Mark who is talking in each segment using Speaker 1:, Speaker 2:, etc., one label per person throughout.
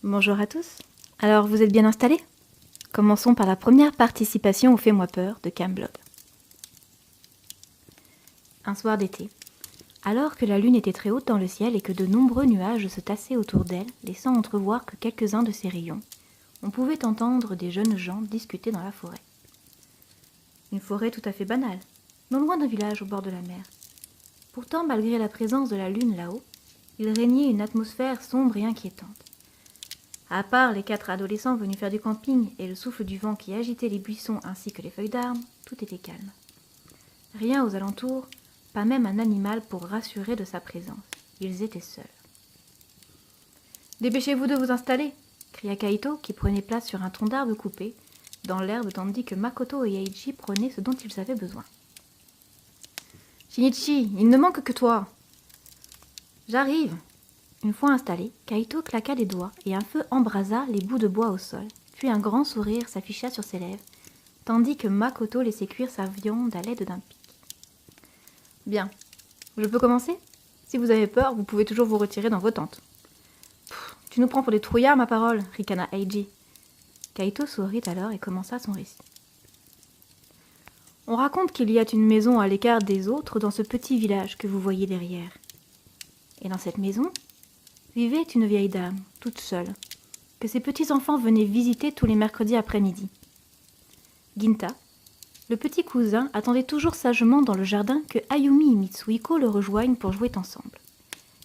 Speaker 1: Bonjour à tous. Alors, vous êtes bien installés? Commençons par la première participation au Fais-moi peur de Camblog. Un soir d'été, alors que la lune était très haute dans le ciel et que de nombreux nuages se tassaient autour d'elle, laissant entrevoir que quelques-uns de ses rayons, on pouvait entendre des jeunes gens discuter dans la forêt. Une forêt tout à fait banale, non loin d'un village au bord de la mer. Pourtant, malgré la présence de la lune là-haut, il régnait une atmosphère sombre et inquiétante. À part les 4 adolescents venus faire du camping et le souffle du vent qui agitait les buissons ainsi que les feuilles d'arbres, tout était calme. Rien aux alentours, pas même un animal pour rassurer de sa présence. Ils étaient seuls. « Dépêchez-vous de vous installer !» cria Kaito qui prenait place sur un tronc d'arbre coupé dans l'herbe tandis que Makoto et Eiji prenaient ce dont ils avaient besoin. « Shinichi, il ne manque que toi !»« J'arrive !» Une fois installé, Kaito claqua des doigts et un feu embrasa les bouts de bois au sol, puis un grand sourire s'afficha sur ses lèvres, tandis que Makoto laissait cuire sa viande à l'aide d'un pic. « Bien, je peux commencer? Si vous avez peur, vous pouvez toujours vous retirer dans vos tentes. »« Tu nous prends pour des trouillards, ma parole, ricana Eiji. » Kaito sourit alors et commença son récit. « On raconte qu'il y a une maison à l'écart des autres dans ce petit village que vous voyez derrière. Et dans cette maison, vivait une vieille dame, toute seule, que ses petits-enfants venaient visiter tous les mercredis après-midi. Ginta, le petit cousin, attendait toujours sagement dans le jardin que Ayumi et Mitsuhiko le rejoignent pour jouer ensemble.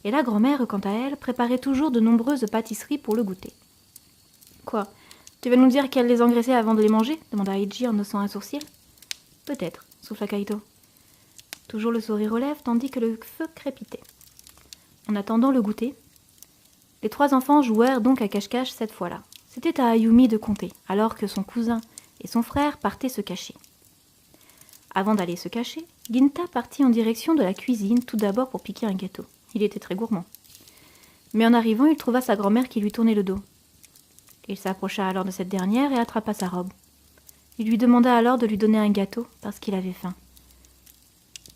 Speaker 1: Et la grand-mère, quant à elle, préparait toujours de nombreuses pâtisseries pour le goûter. « Quoi, tu vas nous dire qu'elle les engraissait avant de les manger ?» demanda Eiji en haussant un sourcil. « Peut-être, » souffla Kaito. Toujours le sourire aux lèvres, tandis que le feu crépitait. En attendant le goûter, les 3 enfants jouèrent donc à cache-cache cette fois-là. C'était à Ayumi de compter, alors que son cousin et son frère partaient se cacher. Avant d'aller se cacher, Ginta partit en direction de la cuisine, tout d'abord pour piquer un gâteau. Il était très gourmand. Mais en arrivant, il trouva sa grand-mère qui lui tournait le dos. Il s'approcha alors de cette dernière et attrapa sa robe. Il lui demanda alors de lui donner un gâteau, parce qu'il avait faim.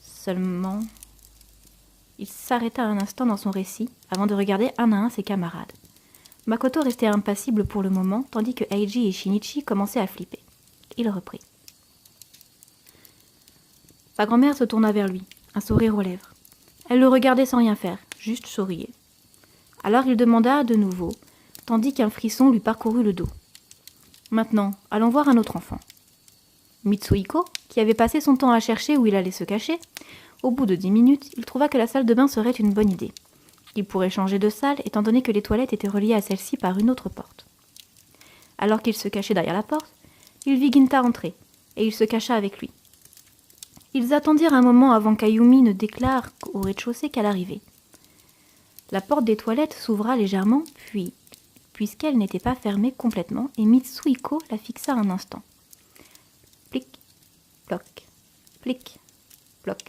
Speaker 1: Seulement... Il s'arrêta un instant dans son récit, avant de regarder un à un ses camarades. Makoto restait impassible pour le moment, tandis que Eiji et Shinichi commençaient à flipper. Il reprit. Sa grand-mère se tourna vers lui, un sourire aux lèvres. Elle le regardait sans rien faire, juste souriait. Alors il demanda de nouveau, tandis qu'un frisson lui parcourut le dos. Maintenant, allons voir un autre enfant. Mitsuhiko, qui avait passé son temps à chercher où il allait se cacher, au bout de 10 minutes, il trouva que la salle de bain serait une bonne idée. Il pourrait changer de salle, étant donné que les toilettes étaient reliées à celle-ci par une autre porte. Alors qu'il se cachait derrière la porte, il vit Ginta entrer, et il se cacha avec lui. Ils attendirent un moment avant qu'Ayumi ne déclare au rez-de-chaussée qu'elle arrivait. La porte des toilettes s'ouvra légèrement, puis, puisqu'elle n'était pas fermée complètement, et Mitsuhiko la fixa un instant. Plic, ploc, plic, ploc.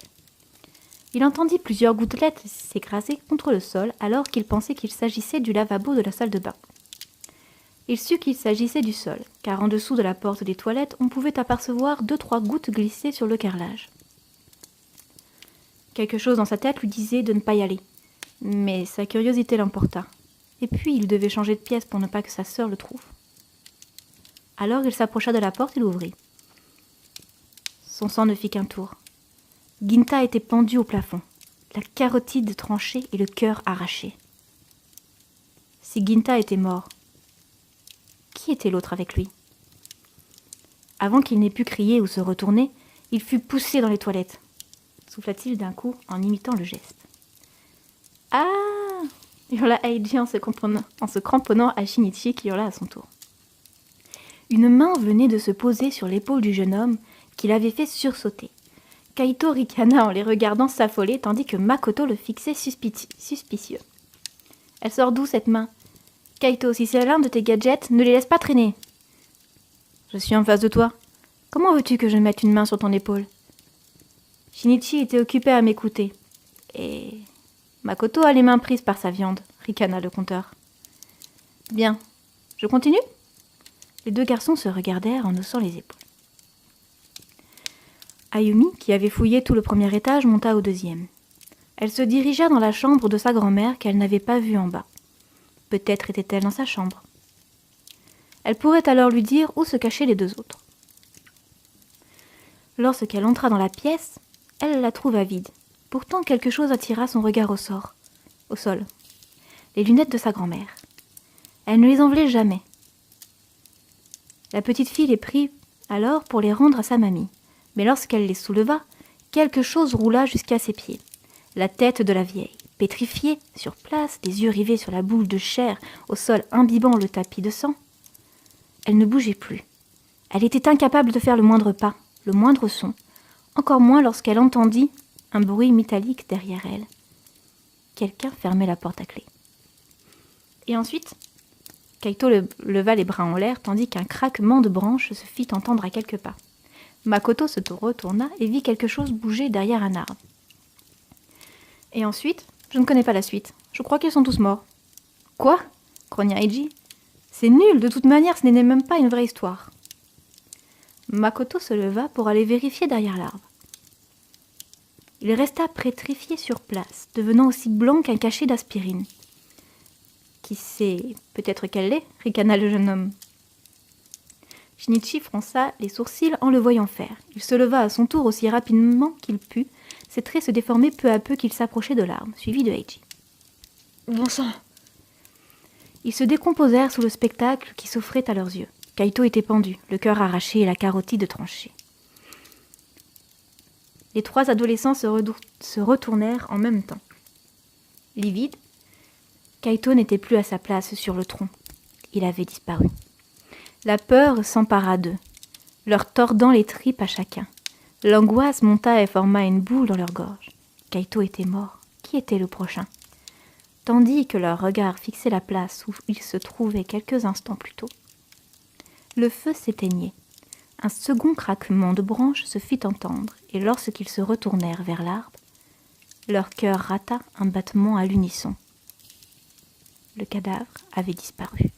Speaker 1: Il entendit plusieurs gouttelettes s'écraser contre le sol alors qu'il pensait qu'il s'agissait du lavabo de la salle de bain. Il sut qu'il s'agissait du sol, car en dessous de la porte des toilettes, on pouvait apercevoir 2-3 gouttes glissées sur le carrelage. Quelque chose dans sa tête lui disait de ne pas y aller, mais sa curiosité l'emporta. Et puis il devait changer de pièce pour ne pas que sa sœur le trouve. Alors il s'approcha de la porte et l'ouvrit. Son sang ne fit qu'un tour. Ginta était pendue au plafond, la carotide tranchée et le cœur arraché. Si Ginta était mort, qui était l'autre avec lui? Avant qu'il n'ait pu crier ou se retourner, il fut poussé dans les toilettes, souffla-t-il d'un coup en imitant le geste. « Ah !» hurla Eiji en se cramponnant à Shinichi qui hurla à son tour. Une main venait de se poser sur l'épaule du jeune homme qui l'avait fait sursauter. Kaito ricana en les regardant s'affoler, tandis que Makoto le fixait suspicieux. « Elle sort d'où, cette main ? Kaito, si c'est l'un de tes gadgets, ne les laisse pas traîner. »« Je suis en face de toi. Comment veux-tu que je mette une main sur ton épaule ?» Shinichi était occupé à m'écouter. Et Makoto a les mains prises par sa viande, ricana le conteur. « Bien. Je continue ?» Les 2 garçons se regardèrent en haussant les épaules. Ayumi, qui avait fouillé tout le premier étage, monta au 2e. Elle se dirigea dans la chambre de sa grand-mère qu'elle n'avait pas vue en bas. Peut-être était-elle dans sa chambre. Elle pourrait alors lui dire où se cachaient les deux autres. Lorsqu'elle entra dans la pièce, elle la trouva vide. Pourtant, quelque chose attira son regard au sol. Les lunettes de sa grand-mère. Elle ne les enlevait jamais. La petite fille les prit alors pour les rendre à sa mamie. Mais lorsqu'elle les souleva, quelque chose roula jusqu'à ses pieds. La tête de la vieille, pétrifiée, sur place, les yeux rivés sur la boule de chair, au sol imbibant le tapis de sang. Elle ne bougeait plus. Elle était incapable de faire le moindre pas, le moindre son, encore moins lorsqu'elle entendit un bruit métallique derrière elle. Quelqu'un fermait la porte à clé. Et ensuite, Kaito leva les bras en l'air tandis qu'un craquement de branches se fit entendre à quelques pas. Makoto se retourna et vit quelque chose bouger derrière un arbre. Et ensuite, je ne connais pas la suite. Je crois qu'ils sont tous morts. Quoi ? grogna Eiji. C'est nul, de toute manière, ce n'est même pas une vraie histoire. Makoto se leva pour aller vérifier derrière l'arbre. Il resta pétrifié sur place, devenant aussi blanc qu'un cachet d'aspirine. Qui sait, peut-être qu'elle l'est, ricana le jeune homme. Shinichi fronça les sourcils en le voyant faire. Il se leva à son tour aussi rapidement qu'il put, ses traits se déformaient peu à peu qu'il s'approchait de l'arbre, suivi de Eiji. Bon sang ! Ils se décomposèrent sous le spectacle qui s'offrait à leurs yeux. Kaito était pendu, le cœur arraché et la carotide tranchée. Les trois adolescents se retournèrent en même temps. Livide, Kaito n'était plus à sa place sur le tronc. Il avait disparu. La peur s'empara d'eux, leur tordant les tripes à chacun. L'angoisse monta et forma une boule dans leur gorge. Kaito était mort. Qui était le prochain ? Tandis que leur regard fixait la place où ils se trouvaient quelques instants plus tôt. Le feu s'éteignait. Un second craquement de branches se fit entendre, et lorsqu'ils se retournèrent vers l'arbre, leur cœur rata un battement à l'unisson. Le cadavre avait disparu.